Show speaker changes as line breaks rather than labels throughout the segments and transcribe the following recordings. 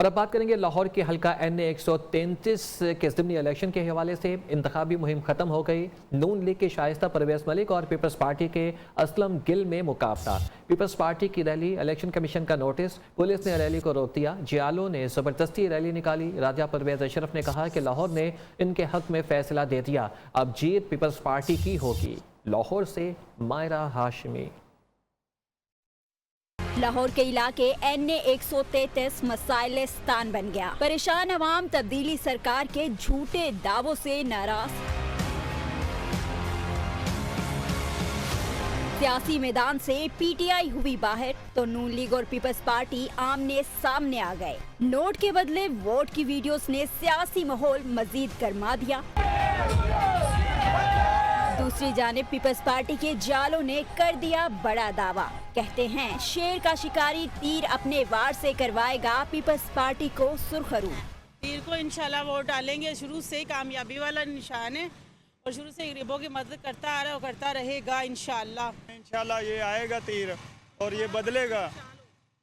اور اب بات کریں گے لاہور کے حلقہ NA 133 کے ضمنی الیکشن کے حوالے سے۔ انتخابی مہم ختم ہو گئی۔ نون لیگ کے شائستہ پرویز ملک اور پیپلز پارٹی کے اسلم گل میں مقابلہ۔ پیپلز پارٹی کی ریلی، الیکشن کمیشن کا نوٹس، پولیس نے ریلی کو روک دیا۔ جیالوں نے زبردستی ریلی نکالی۔ راجہ پرویز اشرف نے کہا کہ لاہور نے ان کے حق میں فیصلہ دے دیا، اب جیت پیپلز پارٹی کی ہوگی۔ لاہور سے مائرہ ہاشمی۔
لاہور کے علاقے NA 133 مسائلستان بن گیا۔ پریشان عوام تبدیلی سرکار کے جھوٹے دعووں سے ناراض۔ سیاسی میدان سے PTI ہوئی باہر تو نون لیگ اور پیپلز پارٹی آمنے سامنے آ گئے۔ نوٹ کے بدلے ووٹ کی ویڈیوز نے سیاسی ماحول مزید گرما دیا۔ دوسری جانب پیپلز پارٹی کے جالوں نے کر دیا بڑا دعویٰ۔ کہتے ہیں شیر کا شکاری تیر اپنے وار سے کروائے گا پیپلز پارٹی کو سرخرو۔
تیر کو انشاءاللہ ووٹ ڈالیں گے، شروع سے کامیابی والا نشان ہے اور شروع سے غریبوں کی مدد کرتا آ رہا ہے اور کرتا رہے گا انشاءاللہ۔
انشاءاللہ یہ آئے گا تیر اور یہ بدلے گا۔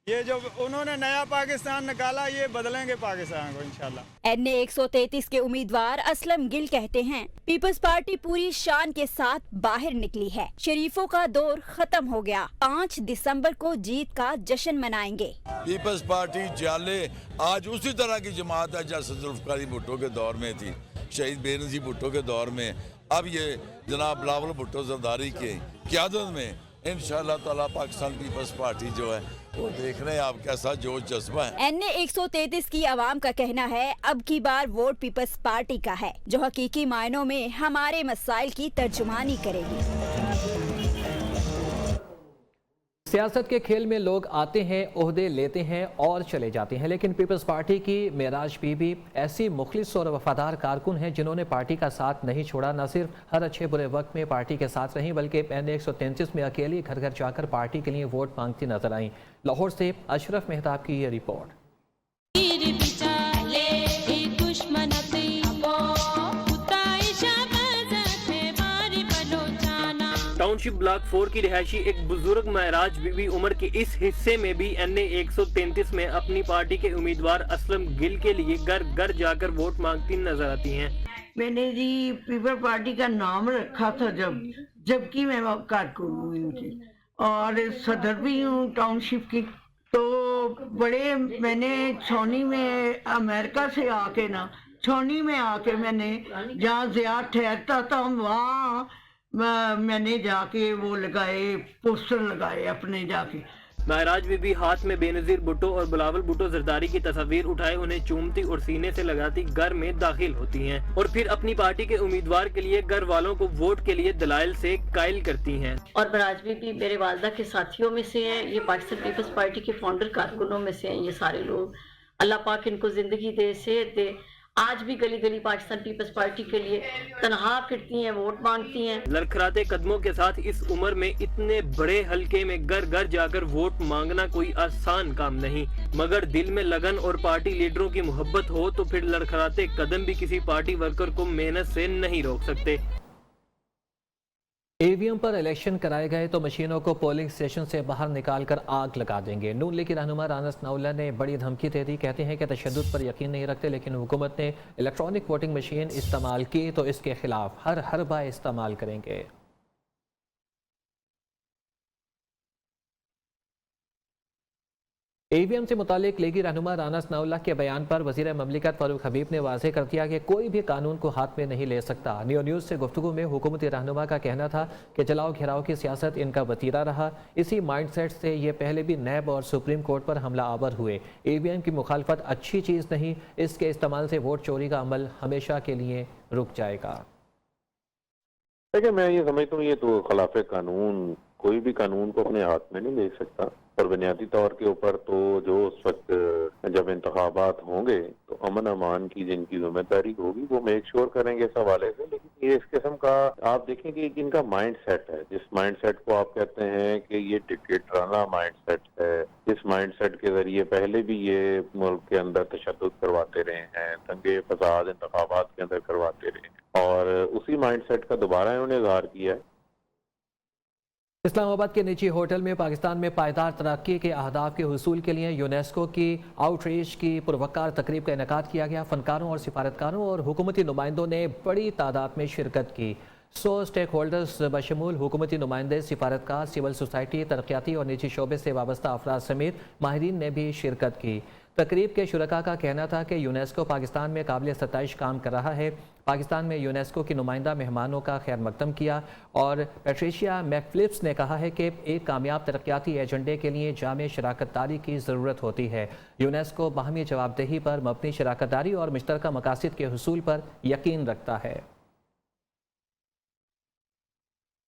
یہ جو انہوں نے نیا پاکستان نکالا یہ بدلیں گے پاکستان کو انشاءاللہ۔
NA 133 کے امیدوار اسلم گل کہتے ہیں پیپلز پارٹی پوری شان کے ساتھ باہر نکلی ہے۔ شریفوں کا دور ختم ہو گیا۔ 5 دسمبر کو جیت کا جشن منائیں گے۔
پیپلز پارٹی جالے آج اسی طرح کی جماعت ہے جیسے ذوالفقار بھٹو کے دور میں تھی، شہید بے نظیر بھٹو کے دور میں۔ اب یہ جناب بلاول بھٹو زرداری کی قیادت میں انشاءاللہ تعالیٰ پاکستان پیپلز پارٹی جو ہے وہ دیکھ رہے ہیں آپ کیسا جوش جذبہ ہے۔
NA 133 کی عوام کا کہنا ہے اب کی بار ووٹ پیپلز پارٹی کا ہے، جو حقیقی معنوں میں ہمارے مسائل کی ترجمانی کرے گی۔
سیاست کے کھیل میں لوگ آتے ہیں، عہدے لیتے ہیں اور چلے جاتے ہیں، لیکن پیپلز پارٹی کی معراج بی بی ایسی مخلص اور وفادار کارکن ہیں جنہوں نے پارٹی کا ساتھ نہیں چھوڑا۔ نہ صرف ہر اچھے برے وقت میں پارٹی کے ساتھ رہیں بلکہ NA 133 میں اکیلی گھر گھر جا کر پارٹی کے لیے ووٹ مانگتی نظر آئیں۔ لاہور سے اشرف مہتاب کی یہ رپورٹ۔
ٹاؤن شپ بلاک 4 کی رہائشی ایک بزرگ معراج بی بی عمر کے اس حصے میں بھی NA 133 میں اپنی پارٹی کے امیدوار اسلم گل کے لیے گھر گھر جا کر ووٹ مانگتی نظر آتی ہیں۔
میں نے جی پیپل پارٹی کا نام رکھا تھا جبکہ میں کارکن ہوں تھی اور صدر بھی ہوں ٹاؤن شپ کی، تو بڑے میں نے چھونی میں امریکہ سے آ کے چھونی میں آ کے میں نے جہاں ضیاء ٹھہرتا تھا وہاں میں نے جا کے وہ لگائے، پوسٹر لگائے اپنے جا کے۔
معراج بی بی ہاتھ میں بے نظیر بھٹو اور بلاول بھٹو زرداری کی تصاویر اٹھائے انہیں چومتی اور سینے سے لگاتی گھر میں داخل ہوتی ہیں اور پھر اپنی پارٹی کے امیدوار کے لیے گھر والوں کو ووٹ کے لیے دلائل سے قائل کرتی ہیں۔
اور معراج بی بی میرے والدہ کے ساتھیوں میں سے ہیں، یہ پاکستان پیپلز پارٹی کے فاؤنڈر کارکنوں میں سے ہیں۔ یہ سارے لوگ اللہ پاک ان کو زندگی دے، صحت دے، آج بھی گلی گلی پاکستان پیپلز پارٹی کے لیے تنہا پھرتی ہیں، ووٹ مانگتی ہیں۔
لڑکھڑاتے قدموں کے ساتھ اس عمر میں اتنے بڑے حلقے میں گھر گھر جا کر ووٹ مانگنا کوئی آسان کام نہیں، مگر دل میں لگن اور پارٹی لیڈروں کی محبت ہو تو پھر لڑکھڑاتے قدم بھی کسی پارٹی ورکر کو محنت سے نہیں روک سکتے۔
EVM پر الیکشن کرائے گئے تو مشینوں کو پولنگ اسٹیشن سے باہر نکال کر آگ لگا دیں گے۔ نون لیگ کی رہنما رانا ثناءاللہ نے بڑی دھمکی دے دی۔ کہتے ہیں کہ تشدد پر یقین نہیں رکھتے، لیکن حکومت نے الیکٹرانک ووٹنگ مشین استعمال کی تو اس کے خلاف ہر حربہ استعمال کریں گے۔ EVM سے متعلق لیگی رہنما رانا ثناءاللہ کے بیان پر وزیر مملکت فاروق حبیب نے واضح کر دیا کہ کوئی بھی قانون کو ہاتھ میں نہیں لے سکتا۔ نیو نیوز سے گفتگو میں حکومتی رہنما کا کہنا تھا کہ جلاؤ گھیراؤ کی سیاست ان کا وتیرہ رہا، اسی مائنڈ سیٹ سے یہ پہلے بھی نیب اور سپریم کورٹ پر حملہ آور ہوئے۔ EVM کی مخالفت اچھی چیز نہیں، اس کے استعمال سے ووٹ چوری کا عمل ہمیشہ کے لیے رک جائے گا۔
دیکھیں میں یہ سمجھتا ہوں یہ تو خلاف قانون، کوئی بھی قانون کو اپنے ہاتھ میں نہیں لے سکتا، اور بنیادی طور کے اوپر تو جو اس وقت جب انتخابات ہوں گے تو امن امان کی جن کی ذمہ داری ہوگی وہ میک شور کریں گے اس حوالے سے۔ لیکن یہ اس قسم کا آپ دیکھیں کہ ان کا مائنڈ سیٹ ہے، جس مائنڈ سیٹ کو آپ کہتے ہیں کہ یہ ڈکٹیٹرانہ مائنڈ سیٹ ہے، جس مائنڈ سیٹ کے ذریعے پہلے بھی یہ ملک کے اندر تشدد کرواتے رہے ہیں، دنگے فساد انتخابات کے اندر کرواتے رہے ہیں، اور اسی مائنڈ سیٹ کا دوبارہ انہوں نے اظہار کیا ہے۔
اسلام آباد کے نجی ہوٹل میں پاکستان میں پائیدار ترقی کے اہداف کے حصول کے لیے یونیسکو کی آؤٹ ریچ کی پروقار تقریب کا انعقاد کیا گیا۔ فنکاروں اور سفارتکاروں اور حکومتی نمائندوں نے بڑی تعداد میں شرکت کی۔ 100 اسٹیک ہولڈرز بشمول حکومتی نمائندے، سفارتکار، سول سوسائٹی، ترقیاتی اور نجی شعبے سے وابستہ افراد سمیت ماہرین نے بھی شرکت کی۔ تقریب کے شرکاء کا کہنا تھا کہ یونیسکو پاکستان میں قابل ستائش کام کر رہا ہے۔ پاکستان میں یونیسکو کی نمائندہ مہمانوں کا خیر مقدم کیا اور پیٹریشیا میک فلپس نے کہا ہے کہ ایک کامیاب ترقیاتی ایجنڈے کے لیے جامع شراکت داری کی ضرورت ہوتی ہے۔ یونیسکو باہمی جواب دہی پر مبنی شراکت داری اور مشترکہ مقاصد کے حصول پر یقین رکھتا ہے۔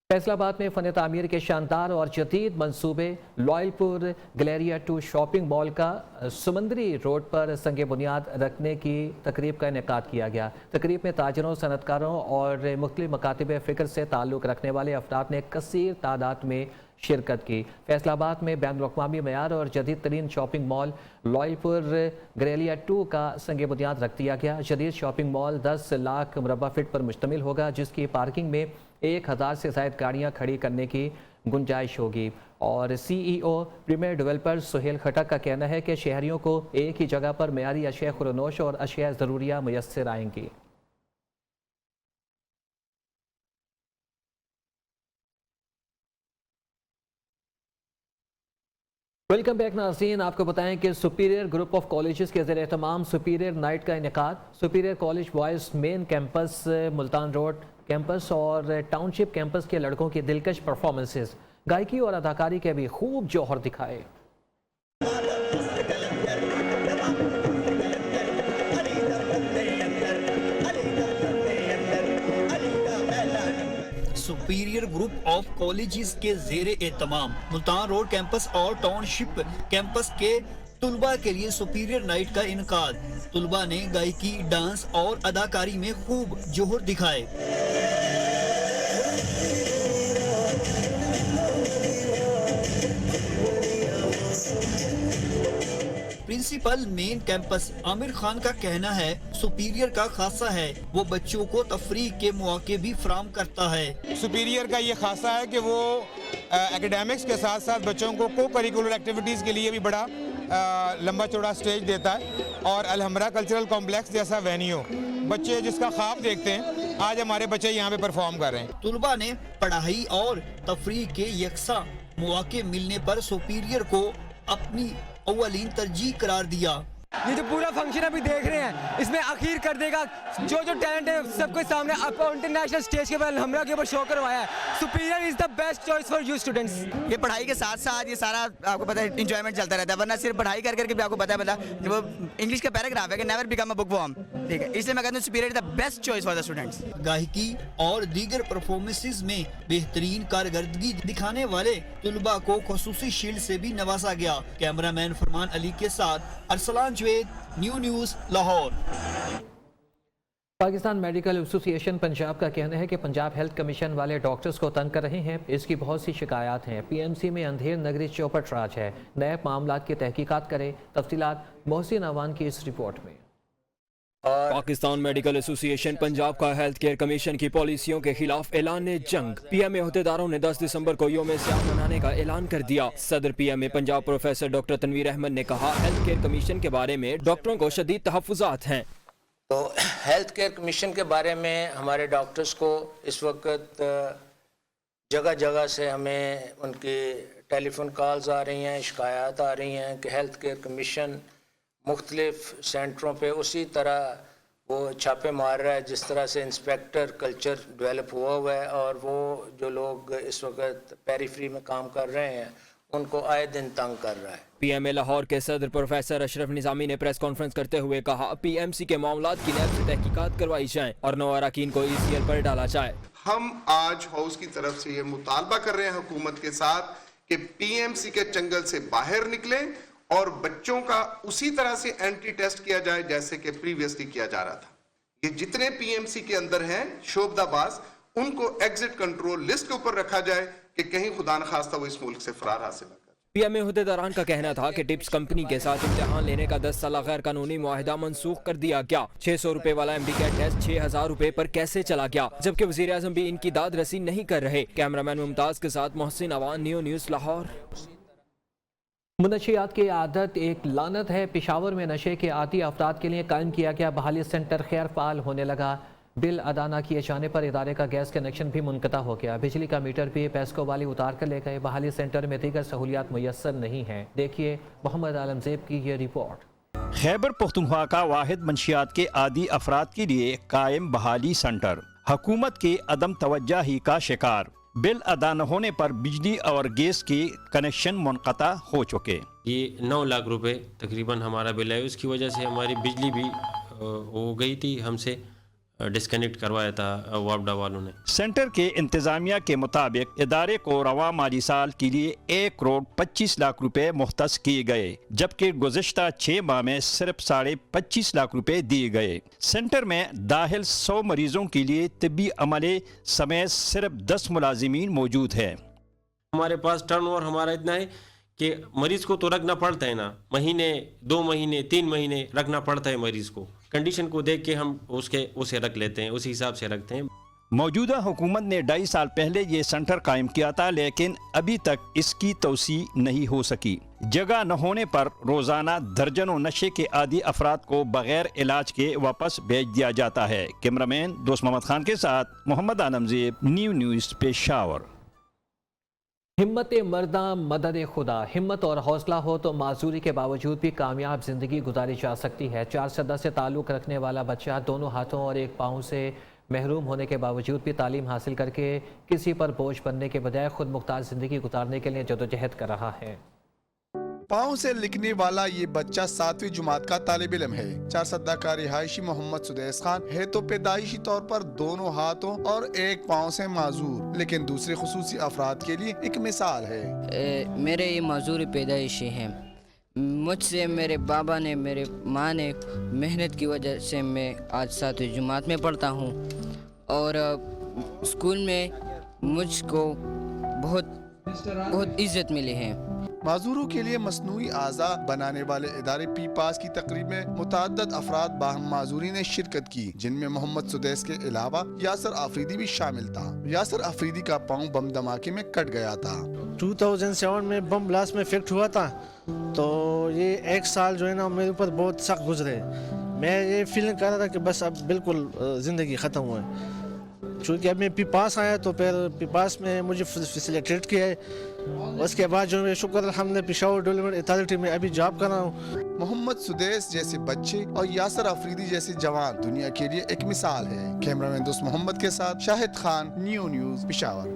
فیصل آباد میں فن تعمیر کے شاندار اور جدید منصوبے لائل پور گلیریا 2 شاپنگ مال کا سمندری روڈ پر سنگ بنیاد رکھنے کی تقریب کا انعقاد کیا گیا۔ تقریب میں تاجروں، صنعتکاروں اور مختلف مکاتب فکر سے تعلق رکھنے والے افراد نے کثیر تعداد میں شرکت کی۔ فیصل آباد میں بین الاقوامی معیار اور جدید ترین شاپنگ مال لائل پور گلیریا 2 کا سنگ بنیاد رکھ دیا گیا۔ جدید شاپنگ مال 10 لاکھ مربع فٹ پر مشتمل ہوگا، جس کی پارکنگ میں 1000 سے زائد گاڑیاں کھڑی کرنے کی گنجائش ہوگی۔ اور سی ای او پریمیئر ڈیولپر سہیل خٹک کا کہنا ہے کہ شہریوں کو ایک ہی جگہ پر معیاری اشیاء خورنوش اور اشیاء ضروریہ میسر آئیں گی۔ ویلکم بیک ناظرین، آپ کو بتائیں کہ سپیریئر گروپ آف کالجز کے زیر اہتمام سپیریئر نائٹ کا انعقاد۔ سپیریئر کالج بوائز مین کیمپس، ملتان روڈ کیمپس اور ٹاؤن شپ کیمپس کے لڑکوں کی دلکش پرفارمنسز، گائیکی اور اداکاری کے بھی خوب جوہر دکھائے۔
سپیریئر گروپ آف کالجز کے زیر اہتمام ملتان روڈ کیمپس اور ٹاؤن شپ کیمپس کے طلباء کے لیے سپیریئر نائٹ کا انعقاد۔ طلباء نے گائیکی، ڈانس اور اداکاری میں خوب جوہر دکھائے۔ پرنسپل مین کیمپس عامر خان کا کہنا ہے سپیریئر کا خاصہ ہے وہ بچوں کو تفریح کے مواقع بھی فراہم کرتا ہے۔
سپیریئر کا یہ خاصہ ہے کہ وہ ایکیڈیمکس کے ساتھ ساتھ بچوں کو کو کریکولر ایکٹیویٹیز کے لیے بھی بڑا لمبا چوڑا سٹیج دیتا ہے، اور الحمرہ کلچرل کمپلیکس جیسا وینیو بچے جس کا خواب دیکھتے ہیں، آج ہمارے بچے یہاں پہ پرفارم کر رہے ہیں۔
طلباء نے پڑھائی اور تفریح کے یکساں مواقع ملنے پر سپیریئر کو اپنی اولین ترجیح قرار دیا۔
یہ جو پورا فنکشن ابھی دیکھ رہے ہیں، اس میں اخیر کر دے گا جو ٹیلنٹ ہے سب کے سامنے انٹرنیشنل سٹیج کے اوپر الحمرہ کے اوپر شو کروایا ہے۔ Superior is the best choice for you students.
یہ پڑھائی کے ساتھ ساتھ یہ سارا آپ کو پتہ ہے انجوائمنٹ چلتا رہتا ہے، ورنہ صرف پڑھائی کر کے بھی آپ کو پتہ ہے جو انگلش کا پیراگراف ہے کہ نیور بیکم اے بک ورم، ٹھیک ہے، اس لیے میں کہتا ہوں superior is the best choice for the students.
گائیکی اور دیگر پرفارمنسز میں بہترین کارکردگی دکھانے والے طلباء کو خصوصی شیلڈ سے بھی نوازا گیا۔ کیمرہ مین فرمان علی کے ساتھ ارسلان جوید، نیوز لاہور۔
پاکستان میڈیکل ایسوسی ایشن پنجاب کا کہنا ہے کہ پنجاب ہیلتھ کمیشن والے ڈاکٹرز کو تنگ کر رہے ہیں۔ اس کی بہت سی شکایات ہیں۔ پی ایم سی میں اندھیر نگری چوپٹ راج ہے، نیب معاملات کی تحقیقات کرے۔ تفصیلات محسن عوان کی اس رپورٹ میں۔
پاکستان میڈیکل ایسوسی ایشن پنجاب کا ہیلتھ کیئر کمیشن کی پالیسیوں کے خلاف اعلان جنگ۔ پی ایم اے عہدیداروں نے 10 دسمبر کو یوم سیاہ منانے کا اعلان کر دیا۔ صدر پی ایم اے پنجاب پروفیسر ڈاکٹر تنویر احمد نے کہا ہیلتھ کیئر کمیشن کے بارے میں ڈاکٹروں کو شدید تحفظات ہیں۔
تو ہیلتھ کیئر کمیشن کے بارے میں ہمارے ڈاکٹرز کو اس وقت جگہ جگہ سے ہمیں ان کی ٹیلی فون کالز آ رہی ہیں، شکایات آ رہی ہیں کہ ہیلتھ کیئر کمیشن مختلف سینٹروں پہ اسی طرح وہ چھاپے مار رہا ہے جس طرح سے انسپیکٹر کلچر ڈیولپ ہوا ہے، اور وہ جو لوگ اس وقت پیریفری میں کام کر رہے ہیں ان کو آئے دن تنگ کر رہا ہے۔
پی ایم اے لاہور کے صدر پروفیسر اشرف نظامی نے پریس کانفرنس کرتے ہوئے کہا پی ایم سی کے معاملات کی نیب سے تحقیقات کروائی جائیں اور نو اراکین کو ای سی ایل پر ڈالا جائے۔
ہم آج ہاؤس کی طرف سے یہ مطالبہ کر رہے ہیں حکومت کے ساتھ کہ پی ایم سی کے چنگل سے باہر نکلیں اور بچوں کا اسی طرح سے اینٹی ٹیسٹ کیا جائے جیسے کہ پریویسلی کیا جا رہا تھا۔ یہ جتنے پی ایم سی کے اندر ہیں شعبدہ باز، ان کو ایگزٹ کنٹرول لسٹ کے اوپر رکھا جائے کہ کہیں خدا نخواستہ وہ اس ملک سے فرار حاصل نہ کرے۔
PMA عہدیداران کا کہنا تھا کہ ٹپس کمپنی کے ساتھ امتحان لینے کا 10 سالہ غیر قانونی معاہدہ منسوخ کر دیا گیا۔ 600 روپے والا MD-CAT ٹیسٹ 6000 روپے پر کیسے چلا گیا، جبکہ وزیر اعظم بھی ان کی داد رسی نہیں کر رہے۔ کیمرامین ممتاز کے ساتھ محسن عوان، نیو نیوز لاہور۔
منشیات کی عادت ایک لعنت ہے۔ پشاور میں نشے کے عادی افراد کے لیے قائم کیا گیا بحالی سینٹر خیر فعال ہونے لگا۔ بل ادا نہ کیے جانے پر ادارے کا گیس کنیکشن بھی منقطع ہو گیا۔ بجلی کا میٹر بھی پیسکو والی اتار کر لے گئے۔ بحالی سینٹر میں دیگر سہولیات میسر نہیں ہیں۔ دیکھیے محمد عالم زیب کی یہ رپورٹ۔
خیبر پختونخوا کا واحد منشیات کے عادی افراد کے لیے قائم بحالی سینٹر حکومت کے عدم توجہی کا شکار۔ بل ادا نہ ہونے پر بجلی اور گیس کے کنیکشن منقطع ہو چکے۔
یہ 9 لاکھ روپے تقریباً ہمارا بل ہے، اس کی وجہ سے ہماری بجلی بھی ہو گئی تھی، ہم سے ڈسکنیکٹ کروایا تھا وابڈا والوں نے۔
سینٹر کے انتظامیہ کے مطابق ادارے کو رواں مالی سال کے لیے 1 کروڑ 25 لاکھ روپے مختص کیے گئے، جبکہ گزشتہ 6 ماہ میں صرف 25.5 لاکھ روپے دیے گئے۔ سینٹر میں داخل 100 مریضوں کے لیے طبی عملے سمیت صرف 10 ملازمین موجود ہیں۔
ہمارے پاس ٹرن اوور ہمارا اتنا ہے کہ مریض کو تو رکھنا پڑتا ہے نا، مہینے 2 مہینے 3 مہینے رکھنا پڑتا ہے مریض کو، کنڈیشن کو دیکھ کے ہم اسے رکھ لیتے ہیں، اسی حساب سے رکھتے ہیں۔
موجودہ حکومت نے 2.5 سال پہلے یہ سینٹر قائم کیا تھا، لیکن ابھی تک اس کی توسیع نہیں ہو سکی۔ جگہ نہ ہونے پر روزانہ درجنوں نشے کے عادی افراد کو بغیر علاج کے واپس بھیج دیا جاتا ہے۔ کیمرامین دوست محمد خان کے ساتھ محمد عالم زیب، نیو نیوز پشاور۔
ہمت مرداں مدد خدا۔ ہمت اور حوصلہ ہو تو معذوری کے باوجود بھی کامیاب زندگی گزاری جا سکتی ہے۔ 4 سدہ سے تعلق رکھنے والا بچہ دونوں ہاتھوں اور ایک پاؤں سے محروم ہونے کے باوجود بھی تعلیم حاصل کر کے کسی پر بوجھ بننے کے بجائے خود مختار زندگی گزارنے کے لیے جدوجہد کر رہا ہے۔
پاؤں سے لکھنے والا یہ بچہ 7ویں جماعت کا طالب علم ہے۔ 4 سدہ کا رہائشی محمد سدیس خان ہے تو پیدائشی طور پر دونوں ہاتھوں اور ایک پاؤں سے معذور، لیکن دوسرے خصوصی افراد کے لیے ایک مثال ہے۔
میرے یہ معذور پیدائشی ہیں، مجھ سے میرے بابا نے، میرے ماں نے محنت کی وجہ سے میں آج 7ویں جماعت میں پڑھتا ہوں، اور اسکول میں مجھ کو بہت عزت ملی ہے۔
معذوروں کے لیے مصنوعی اعضاء بنانے والے ادارے پی پاس کی تقریب میں متعدد افراد باہم معذوری نے شرکت کی، جن میں محمد سدیس کے علاوہ یاسر آفریدی بھی شامل تھا۔ یاسر آفریدی کا پاؤں بم دھماکے میں کٹ گیا تھا۔
2007 میں بم بلاسٹ میں افیکٹ ہوا تھا، تو یہ 1 سال جو ہے نا میرے اوپر بہت سخت گزرے۔ میں یہ فیلنگ کر رہا تھا کہ بس اب بالکل زندگی ختم ہوئے۔ چونکہ اب میں پی پاس آیا تو پھر پی پاس میں مجھے فیسیلیٹیٹ کیا ہے، اس کے بعد جو ہے شکر الحمد پشاور ڈیولپمنٹ اتھارٹی میں ابھی جاب کر رہا ہوں۔
محمد سدیس جیسے بچے اور یاسر آفریدی جیسے جوان دنیا کے لیے ایک مثال ہے۔ کیمرامین دوست محمد کے ساتھ شاہد خان، نیو نیوز پشاور۔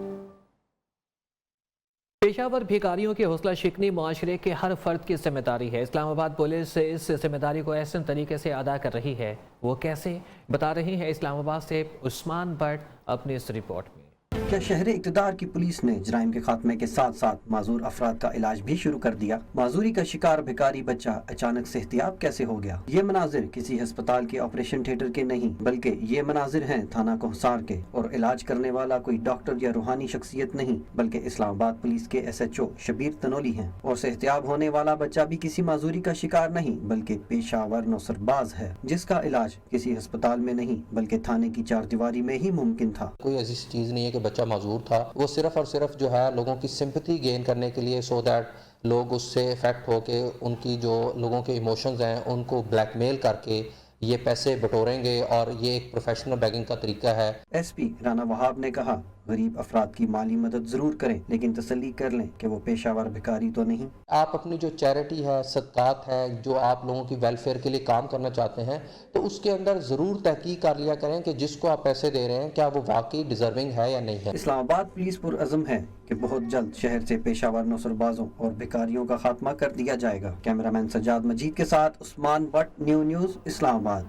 پشاور بھیکاریوں کی حوصلہ شکنی معاشرے کے ہر فرد کی ذمہ داری ہے۔ اسلام آباد پولیس اس ذمہ داری کو احسن طریقے سے ادا کر رہی ہے۔ وہ کیسے، بتا رہے ہیں اسلام آباد سے عثمان بٹ اپنی اس رپورٹ میں۔
کیا شہر اقتدار کی پولیس نے جرائم کے خاتمے کے ساتھ ساتھ معذور افراد کا علاج بھی شروع کر دیا؟ معذوری کا شکار بھکاری بچہ اچانک صحتیاب کیسے ہو گیا؟ یہ مناظر کسی ہسپتال کے آپریشن تھیٹر کے نہیں، بلکہ یہ مناظر ہیں تھانہ کوہسار کے، اور علاج کرنے والا کوئی ڈاکٹر یا روحانی شخصیت نہیں، بلکہ اسلام آباد پولیس کے SHO شبیر تنولی ہیں۔ اور صحتیاب ہونے والا بچہ بھی کسی معذوری کا شکار نہیں، بلکہ پیشہ ور نوسر باز ہے، جس کا علاج کسی ہسپتال میں نہیں بلکہ تھانے کی 4 دیواری میں ہی ممکن تھا۔
کوئی ایسی چیز نہیں ہے کہ بچہ معذور تھا، وہ صرف اور صرف جو ہے لوگوں کی سمپتھی گین کرنے کے لیے، سو دیٹ لوگ اس سے افیکٹ ہو کے ان کی جو لوگوں کے ایموشنز ہیں ان کو بلیک میل کر کے یہ پیسے بٹوریں گے، اور یہ ایک پروفیشنل بیگنگ کا طریقہ ہے۔
SP رانا وہاب نے کہا غریب افراد کی مالی مدد ضرور کریں، لیکن تسلی کر لیں کہ وہ پیشہ ور بھکاری تو نہیں۔
آپ اپنی جو چیریٹی ہے، صدقات ہے، جو آپ لوگوں کی ویلفیئر کے لیے کام کرنا چاہتے ہیں، تو اس کے اندر ضرور تحقیق کر لیا کریں کہ جس کو آپ پیسے دے رہے ہیں کیا وہ واقعی ڈیزرونگ ہے یا نہیں ہے۔
اسلام آباد پولیس پرعزم ہے کہ بہت جلد شہر سے پیشہ ور نوسر بازوں اور بھکاریوں کا خاتمہ کر دیا جائے گا۔ کیمرامین سجاد مجید کے ساتھ عثمان بٹ، نیو نیوز اسلام آباد۔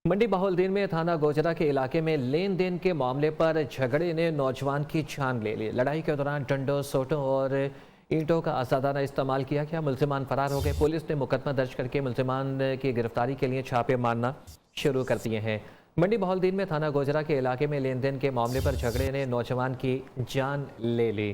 منڈی بہاولدین میں تھانہ گوجرا کے علاقے میں لین دین کے معاملے پر جھگڑے نے نوجوان کی جان لے لی۔ لڑائی کے دوران ڈنڈوں، سوٹوں اور اینٹوں کا آزادانہ استعمال کیا گیا۔ ملزمان فرار ہو گئے۔ پولیس نے مقدمہ درج کر کے ملزمان کی گرفتاری کے لیے چھاپے مارنا شروع کر دیے ہیں۔ منڈی بہاولدین میں تھانہ گوجرا کے علاقے میں لین دین کے معاملے پر جھگڑے نے نوجوان کی جان لے لی۔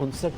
59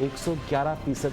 111%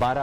12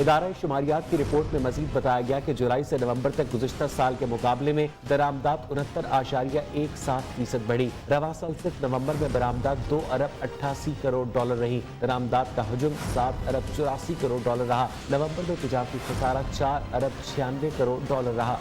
ادارہ شماریات کی رپورٹ میں مزید بتایا گیا کہ جولائی سے نومبر تک گزشتہ سال کے مقابلے میں درآمدات 69.17% بڑھی۔ رواں سال صرف نومبر میں برآمدات 2 ارب 88 کروڑ ڈالر رہی۔ درآمدات کا حجم 7 ارب 84 کروڑ ڈالر رہا۔ نومبر میں تجارتی خسارہ 4 ارب 96 کروڑ ڈالر رہا۔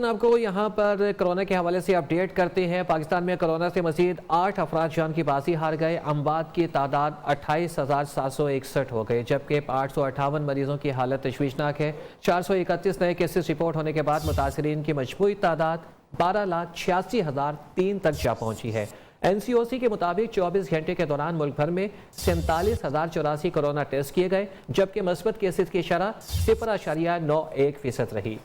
آپ کو یہاں پر کورونا کے حوالے سے اپڈیٹ کرتے ہیں۔ پاکستان میں کورونا سے مزید 8 افراد جان کی بازی ہار گئے۔ اموات کی تعداد 28,761 ہو گئی، جبکہ 858 مریضوں کی حالت تشویشناک ہے۔ 431 نئے کیسز رپورٹ ہونے کے بعد متاثرین کی مجموعی تعداد 12,86,003 تک جا پہنچی ہے۔ NCOC کے مطابق 24 گھنٹے کے دوران ملک بھر میں 47,084 کورونا ٹیسٹ کیے گئے، جبکہ مثبت کیسز کی شرح 0.91% رہی۔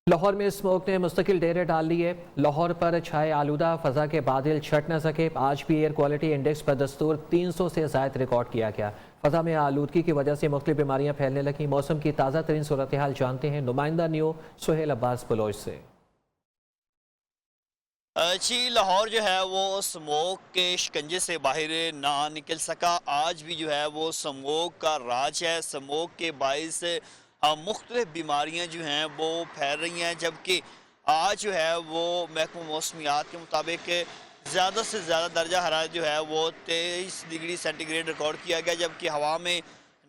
لاہور میں اسموک نے مستقل ڈیرے ڈال لیے۔ لاہور پر چھائے آلودہ فضا کے بادل چھٹ نہ سکے۔ آج بھی ایئر کوالٹی انڈیکس بدستور 300 سے زائد ریکارڈ کیا گیا۔ فضا میں آلودگی کی وجہ سے مختلف بیماریاں پھیلنے لگیں۔ موسم کی تازہ ترین صورتحال جانتے ہیں نمائندہ نیو سہیل عباس بلوچ سے۔
لاہور جو ہے وہ اسموک کے شکنجے سے باہر نہ نکل سکا۔ آج بھی جو ہے وہ اسموک کا راج ہے۔ اسموک کے باعث مختلف بیماریاں جو ہیں وہ پھیل رہی ہیں، جبکہ آج جو ہے وہ محکمہ موسمیات کے مطابق زیادہ سے زیادہ درجہ حرارت جو ہے وہ 23 ڈگری سینٹی گریڈ ریکارڈ کیا گیا، جبکہ ہوا میں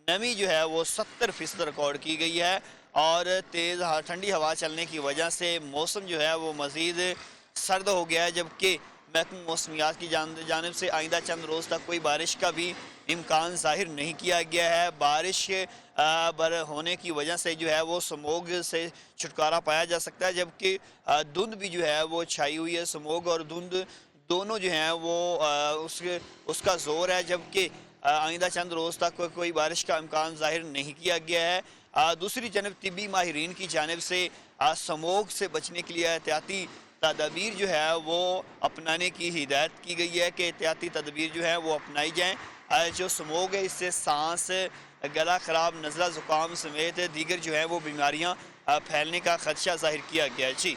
نمی جو ہے وہ 70% ریکارڈ کی گئی ہے، اور تیز ٹھنڈی ہوا چلنے کی وجہ سے موسم جو ہے وہ مزید سرد ہو گیا ہے، جبکہ محکمہ موسمیات کی جانب سے آئندہ چند روز تک کوئی بارش کا بھی امکان ظاہر نہیں کیا گیا ہے۔ بارش ہونے کی وجہ سے جو ہے وہ سموگ سے چھٹکارا پایا جا سکتا ہے، جبکہ دھند بھی جو ہے وہ چھائی ہوئی ہے۔ سموگ اور دھند دونوں جو ہیں وہ اس کا زور ہے، جبکہ آئندہ چند روز تک کوئی بارش کا امکان ظاہر نہیں کیا گیا ہے۔ دوسری جانب طبی ماہرین کی جانب سے سموگ سے بچنے کے لیے احتیاطی تدابیر جو ہے وہ اپنانے کی ہدایت کی گئی ہے کہ احتیاطی تدابیر جو ہیں وہ اپنائی جائیں۔ جو سموگ ہے اس سے سانس، گلا خراب، نزلہ زکام سمیت دیگر جو ہیں وہ بیماریاں پھیلنے کا خدشہ ظاہر کیا گیا ہے۔ جی